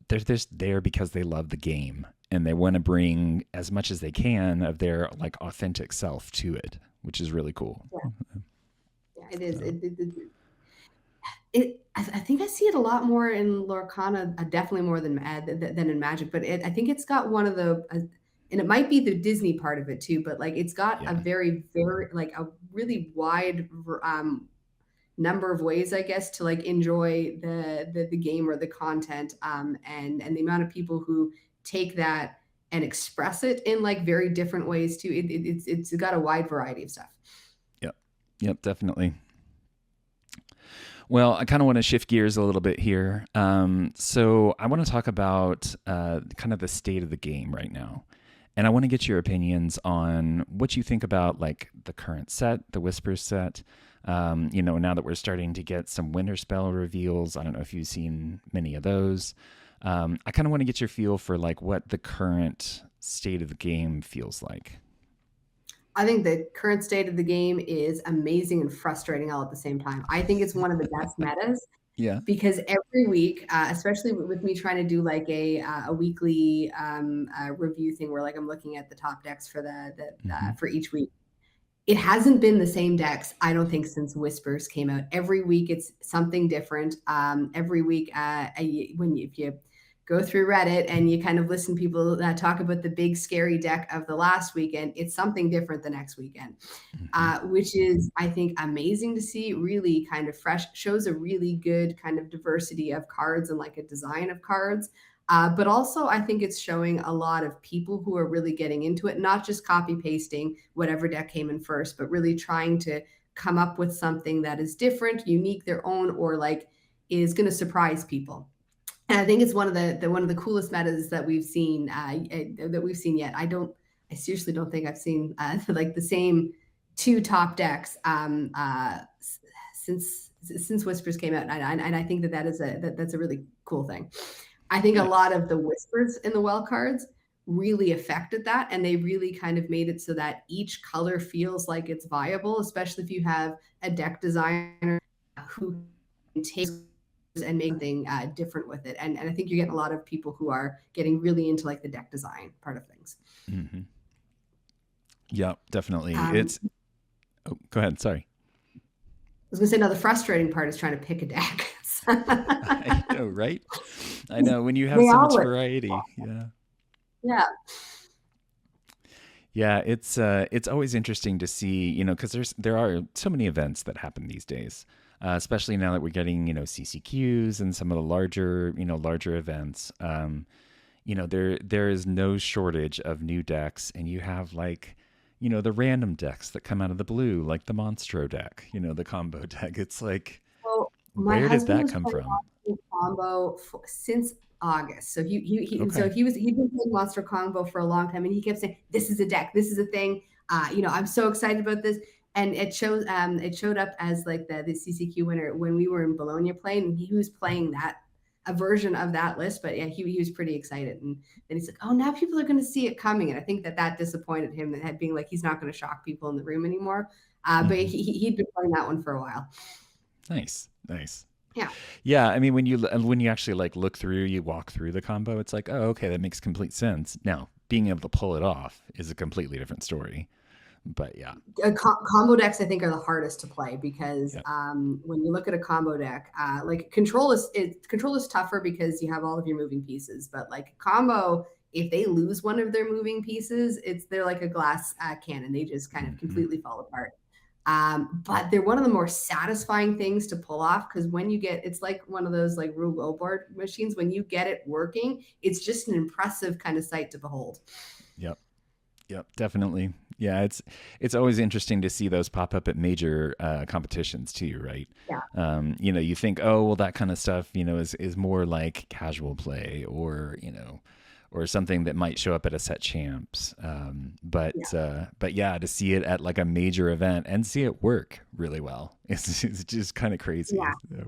they're just there because they love the game and they want to bring as much as they can of their like authentic self to it, which is really cool. yeah, yeah. It is. So, I think I see it a lot more in Lorcana, definitely more than in Magic. But I think it's got one of and it might be the Disney part of it too. But like, it's got a yeah. very like a really wide number of ways, I guess, to like enjoy the game or the content. And the amount of people who take that and express it in like very different ways too. It's got a wide variety of stuff. Yep. Yep, definitely. Well, I kind of want to shift gears a little bit here. So I want to talk about kind of the state of the game right now. And I want to get your opinions on what you think about like the current set, the Whispers set. Now that we're starting to get some Winter Spell reveals, I don't know if you've seen many of those. I kind of want to get your feel for like what the current state of the game feels like. I think the current state of the game is amazing and frustrating all at the same time. I think it's one of the best metas. Yeah. because every week, especially with me trying to do like a weekly review thing where like I'm looking at the top decks for Mm-hmm. for each week. It hasn't been the same decks, I don't think, since Whispers came out. Every week it's something different. Every week, if you go through Reddit and you kind of listen to people talk about the big scary deck of the last weekend, it's something different the next weekend, Mm-hmm. which is, I think, amazing to see. Really kind of fresh, shows a really good kind of diversity of cards and like a design of cards. But also, I think it's showing a lot of people who are really getting into it, not just copy pasting whatever deck came in first, but really trying to come up with something that is different, unique, their own, or like is going to surprise people. And I think it's one of the one of the coolest metas that we've seen yet. I seriously don't think I've seen like the same two top decks since Whispers came out, and I think that's a really cool thing. I think a Nice. lot of the whispers in the well cards really affected that, and they really kind of made it so that each color feels like it's viable, especially if you have a deck designer who takes and make something different with it. And I think you're getting a lot of people who are getting really into like the deck design part of things. Mm-hmm. Yeah, definitely. Um, It's. Oh, go ahead. Sorry. I was gonna say, no, the frustrating part is trying to pick a deck. I know, right? I know when you have They so much all, variety. Yeah. yeah. Yeah, it's always interesting to see, because there are so many events that happen these days, especially now that we're getting, CCQs and some of the larger events. There is no shortage of new decks, and you have like, the random decks that come out of the blue, like the Monstro deck, the combo deck. It's like, So my where did husband that was come playing from? Monster Combo since August. So Okay. he'd been playing Monster Combo for a long time, and he kept saying, "This is a deck. This is a thing. I'm so excited about this." And it showed up as like the CCQ winner when we were in Bologna playing, and he was playing that a version of that list. But yeah, he was pretty excited, and then he's like, "Oh, now people are going to see it coming." And I think that disappointed him, that had being like he's not going to shock people in the room anymore. But Hmm. he'd been playing that one for a while. Nice, nice. Yeah. Yeah, I mean when you actually like look through, you walk through the combo, it's like, oh, okay, that makes complete sense. Now, being able to pull it off is a completely different story. But yeah, Combo decks I think are the hardest to play because yeah, when you look at a combo deck, like control is tougher because you have all of your moving pieces, but like combo, if they lose one of their moving pieces, they're like a glass cannon. They just kind of hmm, completely fall apart. But they're one of the more satisfying things to pull off because when you get, it's like one of those like Rube Goldberg machines. When you get it working, it's just an impressive kind of sight to behold. yep, yep, definitely. Yeah, it's always interesting to see those pop up at major competitions too, right? Yeah. You think, oh, well, that kind of stuff, is more like casual play, or something that might show up at a set champs. But yeah, to see it at like a major event and see it work really well, it's just kind of crazy. Yeah. So,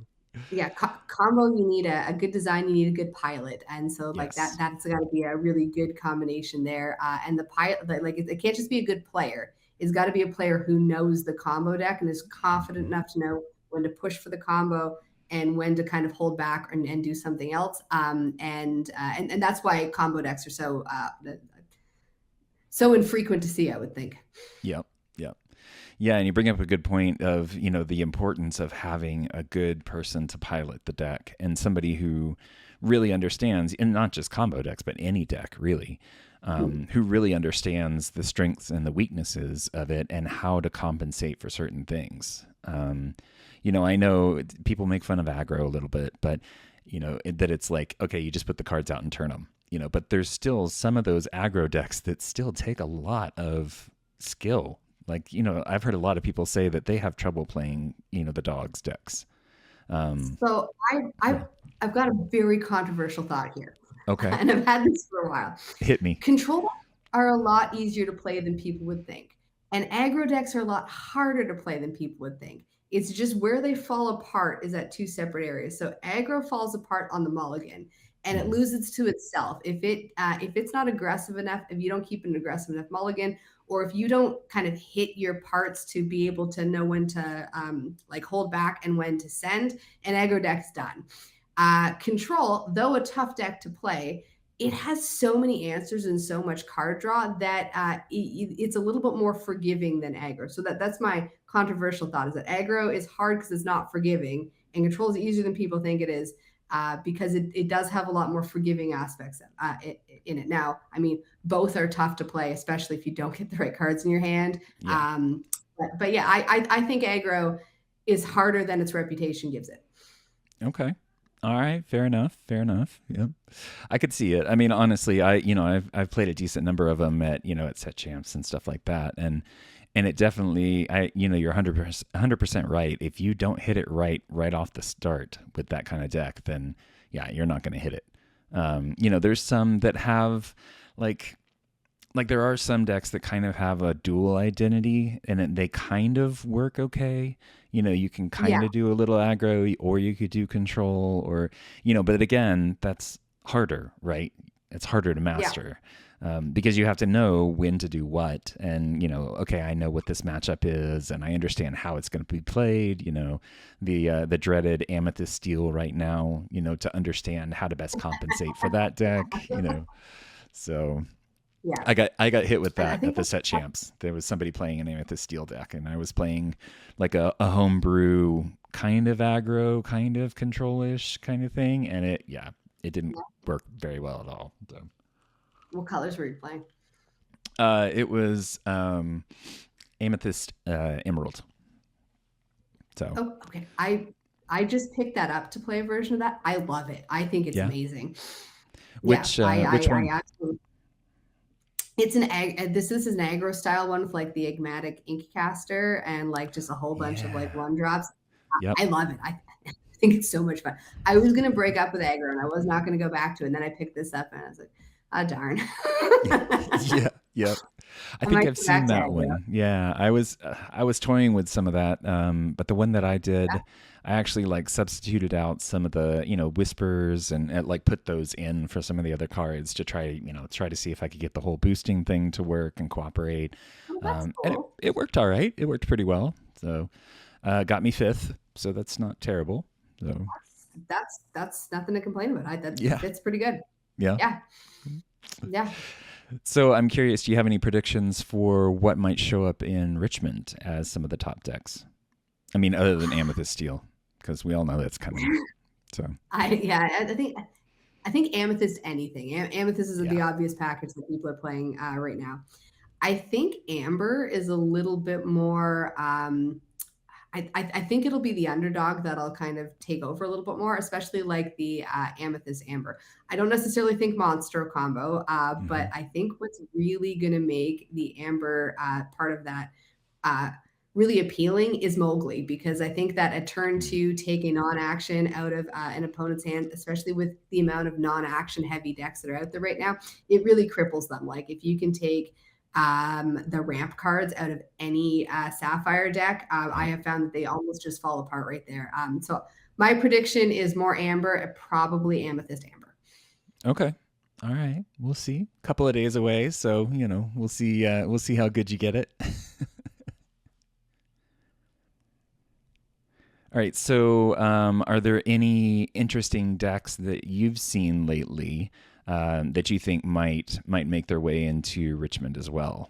Yeah, combo, you need a good design, you need a good pilot, and so like yes. that's got to be a really good combination there. And the pilot, like it can't just be a good player. It's got to be a player who knows the combo deck and is confident Hmm. enough to know when to push for the combo and when to kind of hold back and do something else. And that's why combo decks are so infrequent to see, I would think. Yep. Yep. Yeah, and you bring up a good point of, the importance of having a good person to pilot the deck and somebody who really understands, and not just combo decks, but any deck really, who really understands the strengths and the weaknesses of it and how to compensate for certain things. I know people make fun of aggro a little bit, but that it's like, okay, you just put the cards out and turn them. But there's still some of those aggro decks that still take a lot of skill. Like, I've heard a lot of people say that they have trouble playing, the dogs decks. So Yeah. I've got a very controversial thought here, Okay. and I've had this for a while. Hit me. Control are a lot easier to play than people would think. And aggro decks are a lot harder to play than people would think. It's just where they fall apart is at two separate areas. So aggro falls apart on the mulligan and it Mm. loses to itself. If it's not aggressive enough, if you don't keep an aggressive enough mulligan, or if you don't kind of hit your parts to be able to know when to like hold back and when to send, an aggro deck's done. Control, though a tough deck to play, it has so many answers and so much card draw that it's a little bit more forgiving than aggro. So that's my controversial thought, is that aggro is hard because it's not forgiving, and control is easier than people think it is, because it does have a lot more forgiving aspects in it. Now, I mean, both are tough to play, especially if you don't get the right cards in your hand. Yeah. But yeah, I think aggro is harder than its reputation gives it. Okay. All right, fair enough. Fair enough. Yep, I could see it. I mean, honestly, I've played a decent number of them at at set champs and stuff like that, and it definitely you're 100% right. If you don't hit it right off the start with that kind of deck, then yeah, you're not going to hit it. There's some that have like there are some decks that kind of have a dual identity and they kind of work okay. You can kind Yeah, of do a little aggro or you could do control or, but again, that's harder, right? It's harder to yeah. master because you have to know when to do what. And, okay, I know what this matchup is and I understand how it's going to be played, the dreaded Amethyst Steel right now, to understand how to best compensate for that deck, so Yeah. I got hit with And I that at think the set champs. There was somebody playing an Amethyst Steel deck, and I was playing like a homebrew kind of aggro, kind of control-ish kind of thing, and it didn't work very well at all. So, what colors were you playing? it was Amethyst Emerald. So Oh, okay. I just picked that up to play a version of that. I love it. I think it's yeah, amazing. Yeah, which I one? absolutely. It's an this is an aggro style one with like the Igmatic Inkcaster and like just a whole bunch of like Yeah. one drops. Yep. I love it. I think it's so much fun. I was gonna break up with aggro and I was not gonna go back to it. And then I picked this up and I was like, oh darn. Yeah. Yep. I I think might I've go seen back to that aggro. one. Yeah, I was toying with some of that, but the one that I did, I actually like substituted out some of the whispers and like put those in for some of the other cards to try to see if I could get the whole boosting thing to work and cooperate, Oh, that's and it cool. it worked all right. It worked pretty well. So got me fifth, so that's not terrible. So That's nothing to complain about. yeah, That's pretty good. yeah. Yeah. Yeah. So I'm curious, do you have any predictions for what might show up in Richmond as some of the top decks? I mean, other than Amethyst Steel, because we all know that's coming. So I think Amethyst anything. Amethyst is yeah. the obvious package that people are playing right now. I think Amber is a little bit more. I think it'll be the underdog that'll kind of take over a little bit more, especially like the Amethyst Amber. I don't necessarily think monster combo, but Hmm. I think what's really going to make the Amber part of that uh, really appealing is Mowgli, because I think that a turn two take a non-action out of an opponent's hand, especially with the amount of non-action heavy decks that are out there right now, it really cripples them. Like if you can take the ramp cards out of any Sapphire deck, I Yep. have found that they almost just fall apart right there. So my prediction is more Amber, probably Amethyst Amber. Okay. All right. We'll see. A couple of days away, so we'll see. We'll see how good you get it. All right. So, are there any interesting decks that you've seen lately that you think might make their way into Richmond as well?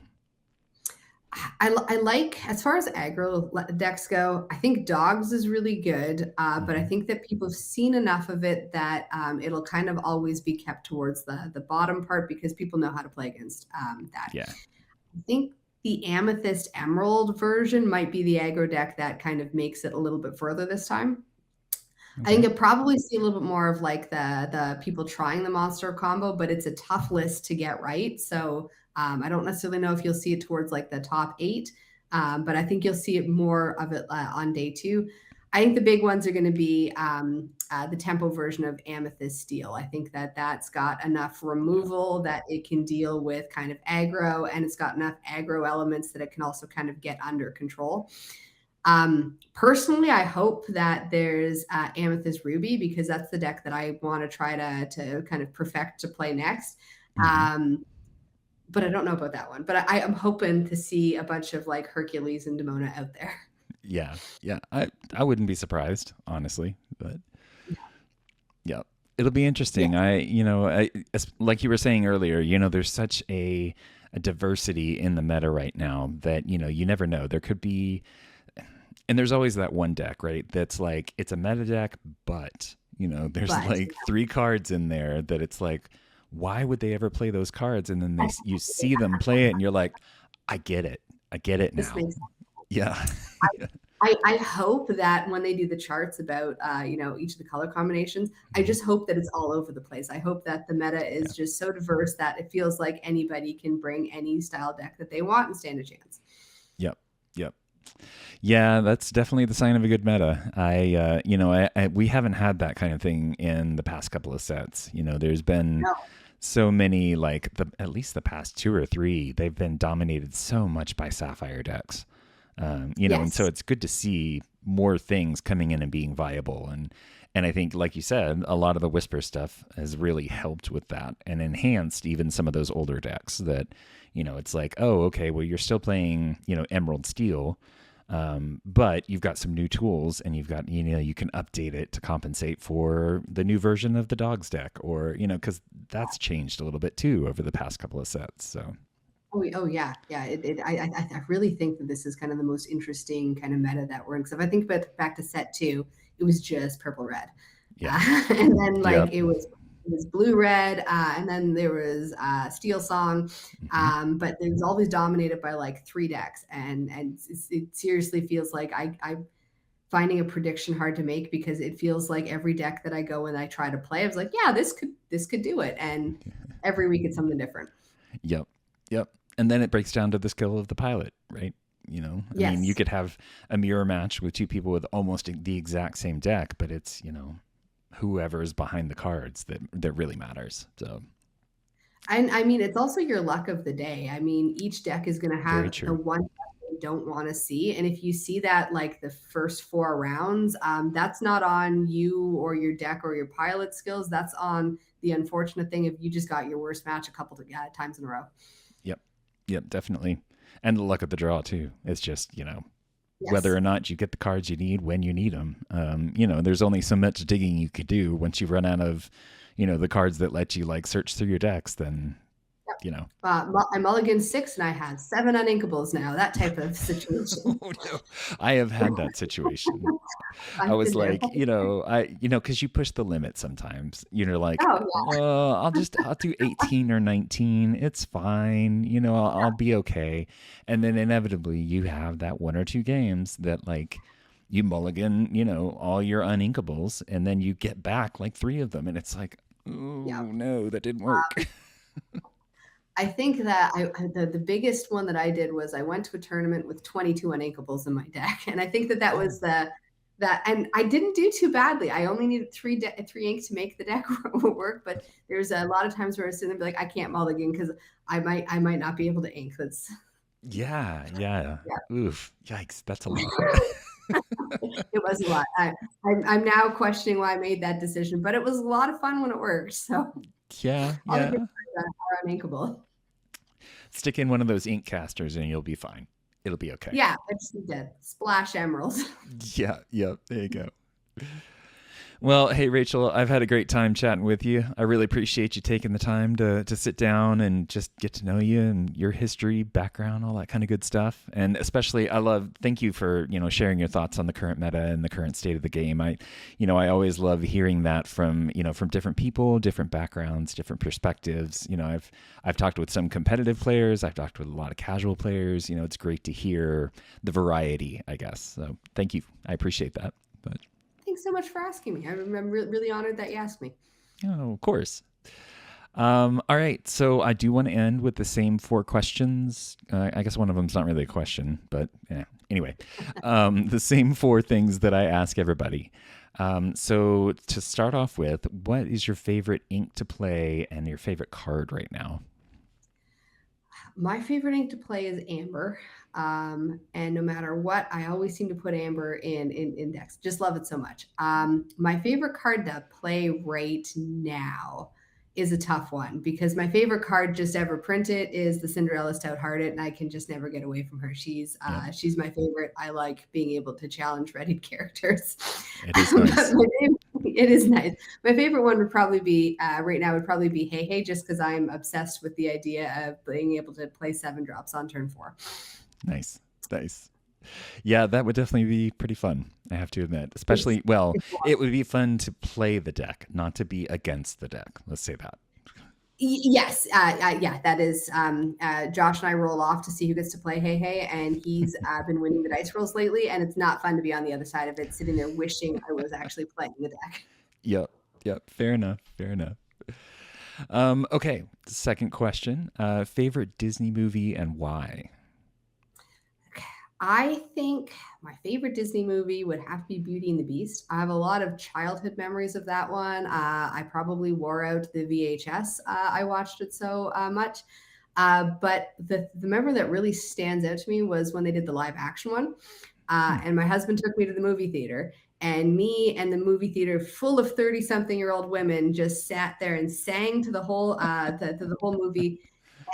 I like, as far as aggro decks go, I think dogs is really good, but I Hmm. think that people have seen enough of it that it'll kind of always be kept towards the bottom part because people know how to play against that. Yeah. I think the Amethyst Emerald version might be the aggro deck that kind of makes it a little bit further this time. I think Okay. you'll probably see a little bit more of like the people trying the monster combo, but it's a tough list to get right. So I don't necessarily know if you'll see it towards like the top eight, but I think you'll see it more of it on day two. I think the big ones are going to be the tempo version of Amethyst Steel. I think that that's got enough Yeah. removal that it can deal with kind of aggro, and it's got enough aggro elements that it can also kind of get under control. Personally, I hope that there's Amethyst Ruby, because that's the deck that I want to try to kind of perfect to play next. Hmm. Um, but I don't know about that one. But I am hoping to see a bunch of like Hercules and Demona out there. Yeah, yeah. I wouldn't be surprised, honestly, but yeah, it'll be Yeah. interesting. Like you were saying earlier, there's such a diversity in the meta right now that you never know. There could be, and there's always that one deck, right? That's like it's a meta deck, but there's But like three cards in there that it's like, why would they ever play those cards? And then you see them play it, and you're like, I get it this now. makes Yeah. I hope that when they do the charts about each of the color combinations, I Mhm. just hope that it's all over the place. I hope that the meta Yeah. is just so diverse that it feels like anybody can bring any style deck that they want and stand a chance. Yep. Yep. Yeah, that's definitely the sign of a good meta. We haven't had that kind of thing in the past couple of sets. There's been No. so many, like at least the past two or three, they've been dominated so much by Sapphire decks. And so Yes. it's good to see more things coming in and being viable. And I think, like you said, a lot of the Whisper stuff has really helped with that and enhanced even some of those older decks that, it's like, oh, okay, well, you're still playing, Emerald Steel, but you've got some new tools and you've got, you can update it to compensate for the new version of the Dogs deck or, because that's changed a little bit too over the past couple of sets. So, Oh yeah, yeah. I really think that this is kind of the most interesting kind of meta that we're in. Because if I think about back to set two, it was just purple red, yeah. and then like Yep. it was blue red, and then there was steel song, Hmm. but it was always dominated by like three decks, and it seriously feels like I'm finding a prediction hard to make because it feels like every deck that I go and I try to play, I was like, yeah, this could do it, and every week it's something different. Yep. Yep. And then it breaks down to the skill of the pilot, right? I mean, you Yes. could have a mirror match with two people with almost the exact same deck, but it's, whoever is behind the cards that really matters. So, And I mean, it's also your luck of the day. I mean, each deck is going to very have the true. one deck you don't want to see. And if you see that like the first four rounds, that's not on you or your deck or your pilot skills. That's on the unfortunate thing if you just got your worst match a couple of times in a row. Yep. Yep, definitely. And the luck of the draw too. It's just, whether Yes. or not you get the cards you need when you need them. There's only so much digging you could do once you run out of, the cards that let you like search through your decks. Then, you know, I mulliganed six and I had seven uninkables now, that type of situation. oh no, I have had that situation. I I've was been there. like, because you push the limit sometimes. Like, Oh, I'll do 18 or 19. It's fine. I'll be okay. And then inevitably, you have that one or two games that like you mulligan, all your uninkables, and then you get back like three of them, and it's like, oh yeah. no, that didn't work. I think that the biggest one that I did was I went to a tournament with 22 uninkables in my deck, and I think that Oh, was that, and I didn't do too badly. I only needed three ink to make the deck work, but there's a lot of times where I was sitting there and be like, I can't mulligan because I might not be able to ink. That's yeah, yeah. Oof, yikes, that's a lot. it was a lot. I'm now questioning why I made that decision, but it was a lot of fun when it worked. So Yeah, all the good yeah. cards are uninkable. Stick in one of those ink casters, and you'll be fine. It'll be okay. Yeah, I just need to splash emeralds. Yeah, yeah. There you go. Well, hey Rachel, I've had a great time chatting with you. I really appreciate you taking the time to sit down and just get to know you and your history, background, all that kind of good stuff. And especially thank you for, sharing your thoughts on the current meta and the current state of the game. I always love hearing that from different people, different backgrounds, different perspectives. I've talked with some competitive players, I've talked with a lot of casual players. It's great to hear the variety, I guess. So, thank you. I appreciate that. But Thanks so much for asking me. I'm really honored that you asked me. oh, of course. All right. So I do want to end with the same four questions. I guess one of them's not really a question, but yeah. Anyway, the same four things that I ask everybody. So to start off with, what is your favorite ink to play and your favorite card right now? My favorite ink to play is amber. And no matter what, I always seem to put amber in index. Just love it so much. My favorite card to play right now is a tough one because my favorite card just ever printed is the Cinderella Stout Hearted, and I can just never get away from her. Yep. She's my favorite. I like being able to challenge Reddit characters. It is But nice. it is nice. My favorite one would probably be right now would probably be Hey Hey, just because I'm obsessed with the idea of being able to play 7 drops on turn 4. Nice. Nice. Yeah, that would definitely be pretty fun, I have to admit. It's, Especially, well, it's it would be fun to play the deck, not to be against the deck. Let's say that. Yes, yeah, that is. Josh and I roll off to see who gets to play Hey Hey, and he's been winning the dice rolls lately, and it's not fun to be on the other side of it, sitting there wishing I was actually playing the deck. Yep. Yep. Fair enough. Fair enough. Okay. Second question. Favorite Disney movie and why? I think my favorite Disney movie would have to be Beauty and the Beast. I have a lot of childhood memories of that one. I probably wore out the VHS. I watched it so much. But the memory that really stands out to me was when they did the live action one. And my husband took me to the movie theater, and me and the movie theater full of 30-something-year-old women just sat there and sang to the whole the whole movie.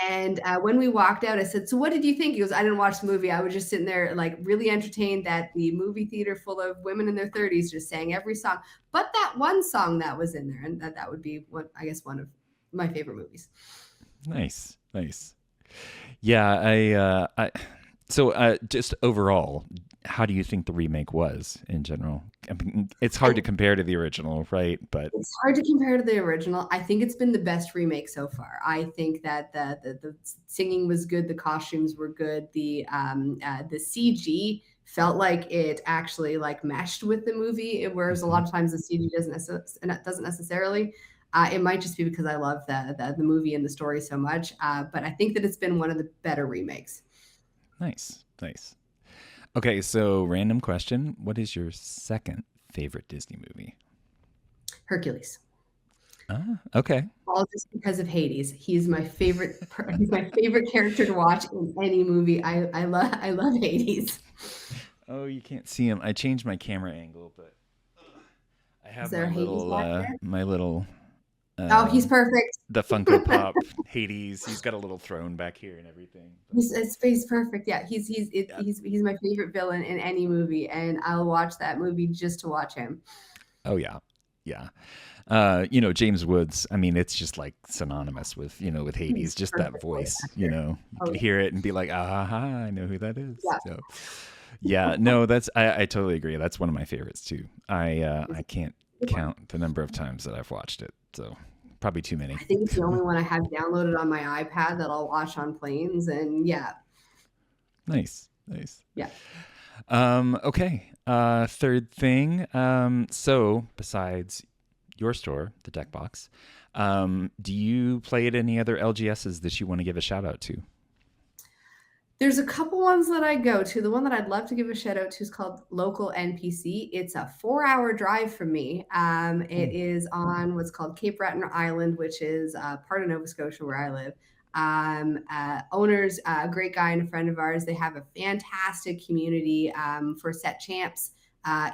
And when we walked out, I said, "So what did you think?" He goes, "I didn't watch the movie. I was just sitting there, like, really entertained that the movie theater full of women in their 30s just sang every song, but that one song that was in there." And that would be I guess one of my favorite movies. Nice. Nice. Yeah. So just overall, how do you think the remake was in general? I mean, it's hard to compare to the original, right? But It's hard to compare to the original. I think it's been the best remake so far. I think that the singing was good, the costumes were good, the CG felt like it actually like meshed with the movie, whereas a mhm, lot of times the CG doesn't necessarily. It might just be because I love the movie and the story so much, but I think that it's been one of the better remakes. nice. Nice. Okay. So, random question. What is your second favorite Disney movie? Hercules. Ah, okay. All just because of Hades. He's my favorite. He's my favorite character to watch in any movie. I love Hades. Oh, you can't see him. I changed my camera angle, but I Is have there a Hades back there? my little Oh, uh he's perfect. the Funko Pop Hades. He's got a little throne back here and everything. But He's perfect. Yeah, yeah. he's my favorite villain in any movie, and I'll watch that movie just to watch him. Oh yeah. Yeah. James Woods, I mean, it's just like synonymous with, with He's Hades, just that perfect voice voice, actor. you Oh could hear it and be like, ah, I know who that is. yeah, So yeah, no, I totally agree. That's one of my favorites too. he's I can't a good one. count the number of times that I've watched it. So probably too many. I think it's the only one I have downloaded on my iPad that I'll watch on planes, and yeah, Nice. Nice. yeah. Okay. Third thing. So besides your store, the deck box, do you play at any other LGSs that you want to give a shout out to? There's a couple ones that I go to. The one that I'd love to give a shout out to is called Local NPC. It's a 4-hour drive from me. It Ooh. is on what's called Cape Breton Island, which is part of Nova Scotia where I live. Owners, a great guy and a friend of ours. They have a fantastic community for set champs.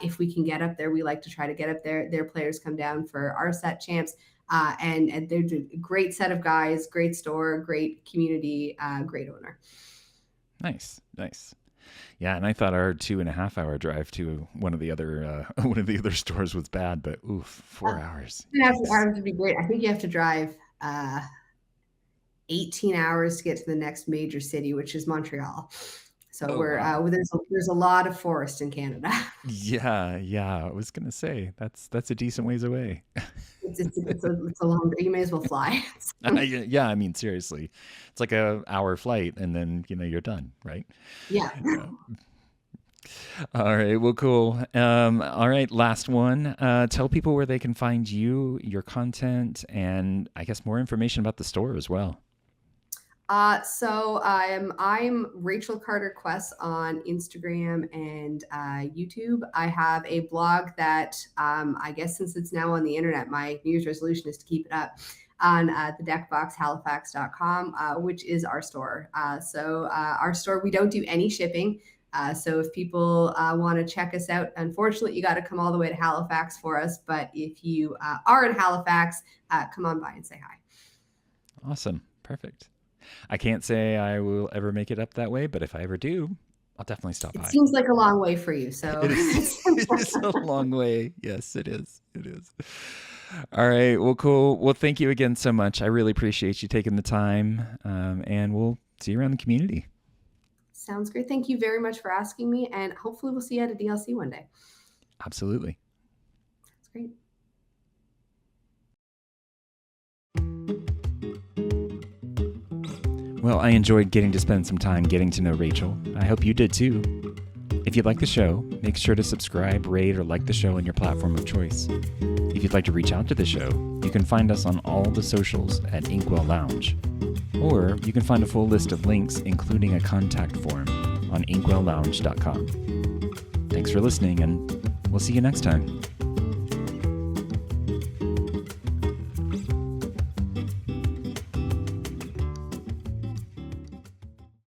If we can get up there, we like to try to get up there. Their players come down for our set champs. And they're a great set of guys, great store, great community, great owner. Nice. Nice. Yeah, and I thought our 2.5 hour drive to one of the other one of the other stores was bad, but oof, 4 hours. Yikes. Hours would be great. I think you have to drive 18 hours to get to the next major city, which is Montreal. So Oh wow. there's a lot of forest in Canada. Yeah, yeah. I was gonna say that's a decent ways away. It's a long. You may as well fly. Yeah, I mean seriously, it's like a hour flight, and then you're done, right? Yeah. Yeah. All right. Well, cool. All right. Last one. Tell people where they can find you, your content, and I guess more information about the store as well. So I'm Rachel Carter Quest on Instagram and YouTube. I have a blog that I guess since it's now on the internet, my New Year's resolution is to keep it up on the deckboxhalifax.com, which is our store. Our store, we don't do any shipping. So if people want to check us out, unfortunately, you got to come all the way to Halifax for us. But if you are in Halifax, come on by and say hi. Awesome. Perfect. I can't say I will ever make it up that way, but if I ever do, I'll definitely stop by. It seems like a long way for you, so. It is a long way. Yes, it is. It is. All right. Well, cool. Well, thank you again so much. I really appreciate you taking the time, and we'll see you around the community. Sounds great. Thank you very much for asking me, and hopefully we'll see you at a DLC one day. Absolutely. That's great. Well, I enjoyed getting to spend some time getting to know Rachel. I hope you did too. If you like the show, make sure to subscribe, rate, or like the show on your platform of choice. If you'd like to reach out to the show, you can find us on all the socials at Inkwell Lounge. Or you can find a full list of links, including a contact form, on inkwelllounge.com. Thanks for listening, and we'll see you next time.